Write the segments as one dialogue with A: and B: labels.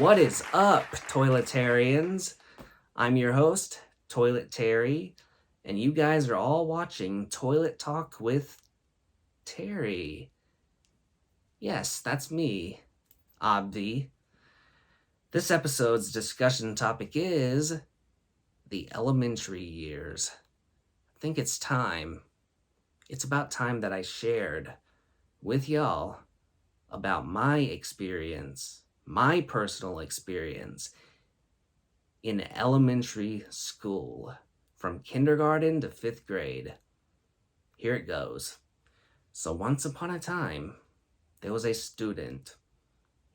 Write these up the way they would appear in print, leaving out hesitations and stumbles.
A: What is up, Toiletarians? I'm your host, Toilet Terry, and you guys are all watching Toilet Talk with Terry. Yes, that's me, Abdi. This episode's discussion topic is the elementary years. I think it's time. It's about time that I shared with y'all about my experience, my personal experience in elementary school from kindergarten to 5th grade. Here it goes. So once upon a time, there was a student.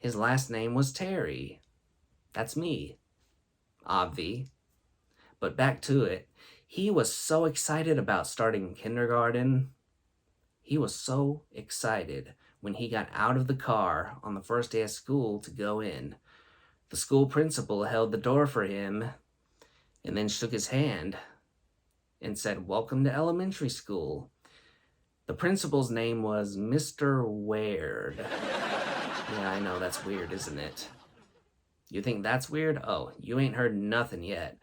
A: His last name was Terry. That's me, Obvi. But back to it. He was so excited about starting kindergarten. He was so excited when he got out of the car on the first day of school to go in. The school principal held the door for him and then shook his hand and said, "Welcome to elementary school." The principal's name was Mr. Weird. Yeah, I know, that's weird, isn't it? You think that's weird? Oh, you ain't heard nothing yet.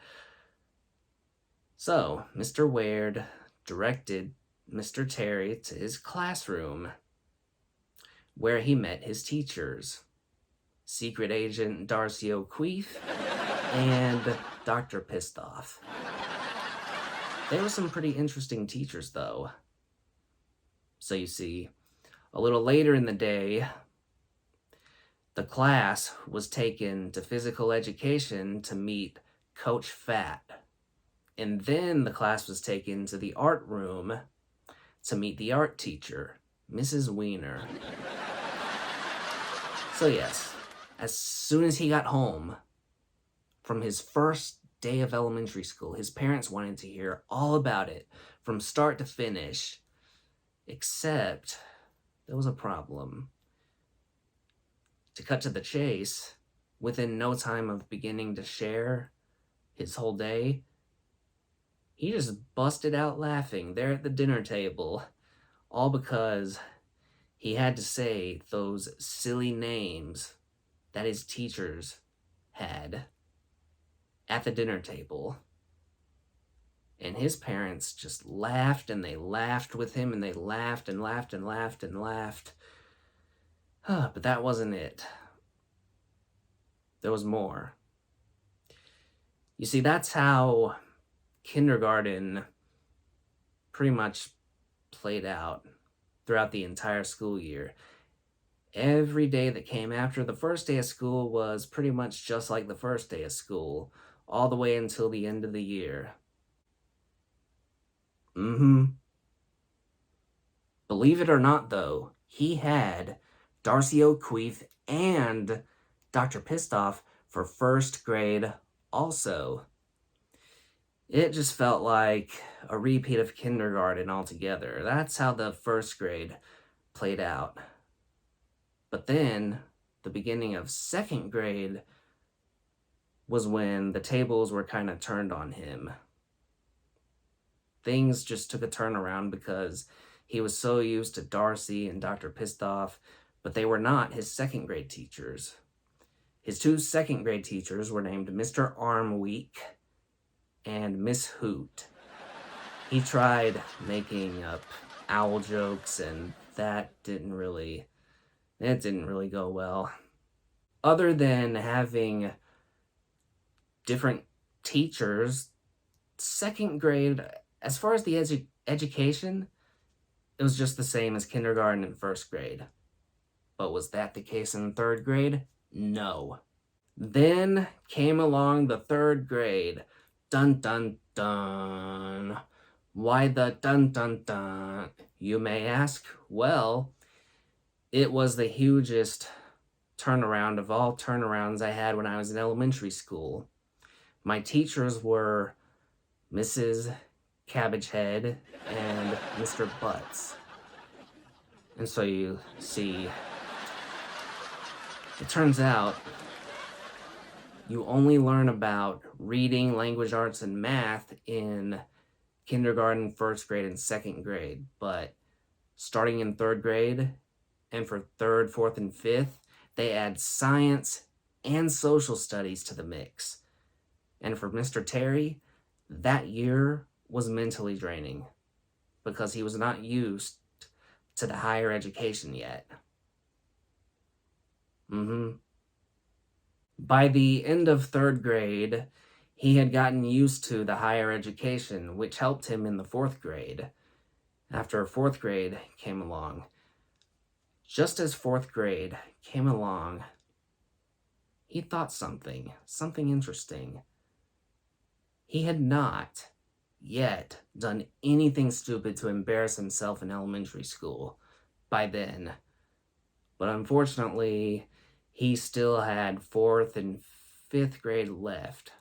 A: So, Mr. Weird directed Mr. Terry to his classroom, where he met his teachers, Secret Agent Darcy O'Queef and Dr. Pissed Off. They were some pretty interesting teachers, though. So you see, a little later in the day, the class was taken to physical education to meet Coach Fat. And then the class was taken to the art room to meet the art teacher, Mrs. Wiener. So yes, as soon as he got home from his first day of elementary school, his parents wanted to hear all about it from start to finish. Except there was a problem. To cut to the chase, within no time of beginning to share his whole day, he just busted out laughing there at the dinner table, all because he had to say those silly names that his teachers had at the dinner table. And his parents just laughed and they laughed with him and they laughed and laughed and laughed and laughed. But that wasn't it. There was more. You see, that's how kindergarten pretty much played out throughout the entire school year. Every day that came after the first day of school was pretty much just like the first day of school, all the way until the end of the year. Believe it or not, though, he had Darcy O'Queef and Dr. Pissed Off for first grade also. It just felt like a repeat of kindergarten altogether. That's how the first grade played out. But then, the beginning of second grade was when the tables were kind of turned on him. Things just took a turnaround because he was so used to Darcy and Dr. Pissed Off, but they were not his second grade teachers. His two second grade teachers were named Mr. Armweek and Miss Hoot. He tried making up owl jokes, and that didn't really go well. Other than having different teachers, second grade, as far as the education, it was just the same as kindergarten and first grade. But was that the case in third grade? No. Then came along the third grade. Dun dun dun. Why the dun dun dun, you may ask? Well, it was the hugest turnaround of all turnarounds I had when I was in elementary school. My teachers were Mrs. Cabbagehead and Mr. Butts. And so you see, it turns out you only learn about reading, language arts, and math in kindergarten, first grade, and second grade. But starting in third grade, and for third, fourth, and fifth, they add science and social studies to the mix. And for Mr. Terry, that year was mentally draining because he was not used to the higher education yet. By the end of 3rd grade, he had gotten used to the higher education, which helped him in the 4th grade. After 4th grade came along, just as 4th grade came along, he thought something interesting. He had not yet done anything stupid to embarrass himself in elementary school by then. But unfortunately, he still had 4th and 5th grade left.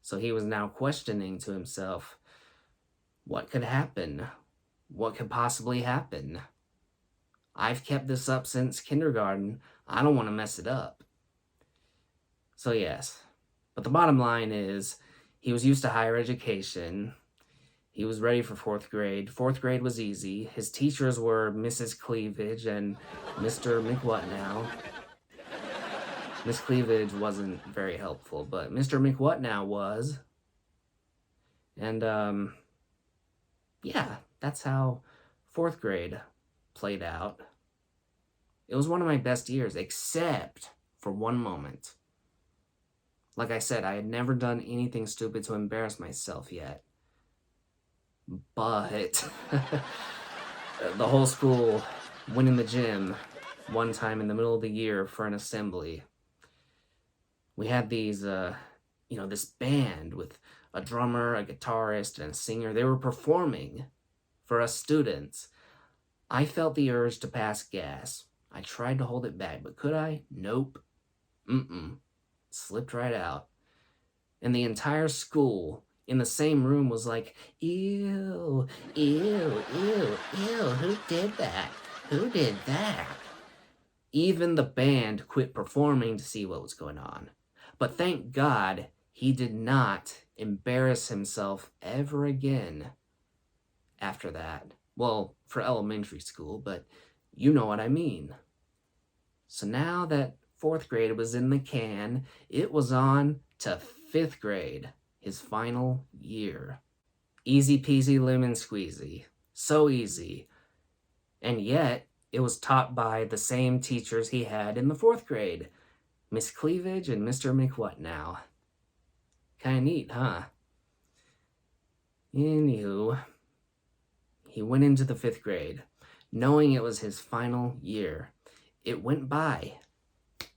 A: So he was now questioning to himself, what could happen? What could possibly happen? I've kept this up since kindergarten. I don't want to mess it up. So yes, but the bottom line is he was used to higher education. He was ready for 4th grade. 4th grade was easy. His teachers were Mrs. Cleavage and Mr. McWhatnow. Miss Cleavage wasn't very helpful, but Mr. McWhatnow was. And, yeah, that's how 4th grade played out. It was one of my best years, except for one moment. Like I said, I had never done anything stupid to embarrass myself yet. But the whole school went in the gym one time in the middle of the year for an assembly. We had these, this band with a drummer, a guitarist, and a singer. They were performing for us students. I felt the urge to pass gas. I tried to hold it back, but could I? Nope. Slipped right out. And the entire school in the same room was like, ew, ew, ew, ew, who did that? Who did that? Even the band quit performing to see what was going on. But thank God he did not embarrass himself ever again after that. Well, for elementary school, but you know what I mean. So now that 4th grade was in the can, it was on to 5th grade, his final year. Easy peasy lemon squeezy. So easy. And yet, it was taught by the same teachers he had in the 4th grade. Miss Cleavage and Mr. McWhatnow. Kinda neat, huh? Anywho, he went into the 5th grade, knowing it was his final year. It went by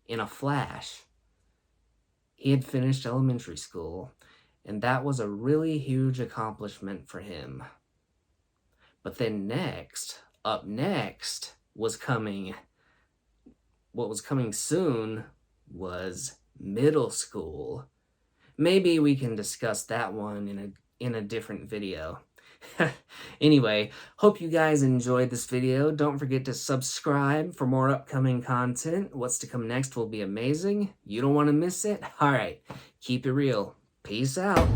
A: in a flash. He had finished elementary school, and that was a really huge accomplishment for him. But then up next, was coming. What was coming soon was middle school. Maybe we can discuss that one in a different video. Anyway, hope you guys enjoyed this video. Don't forget to subscribe for more upcoming content. What's to come next will be amazing. You don't want to miss it? Alright, keep it real. Peace out.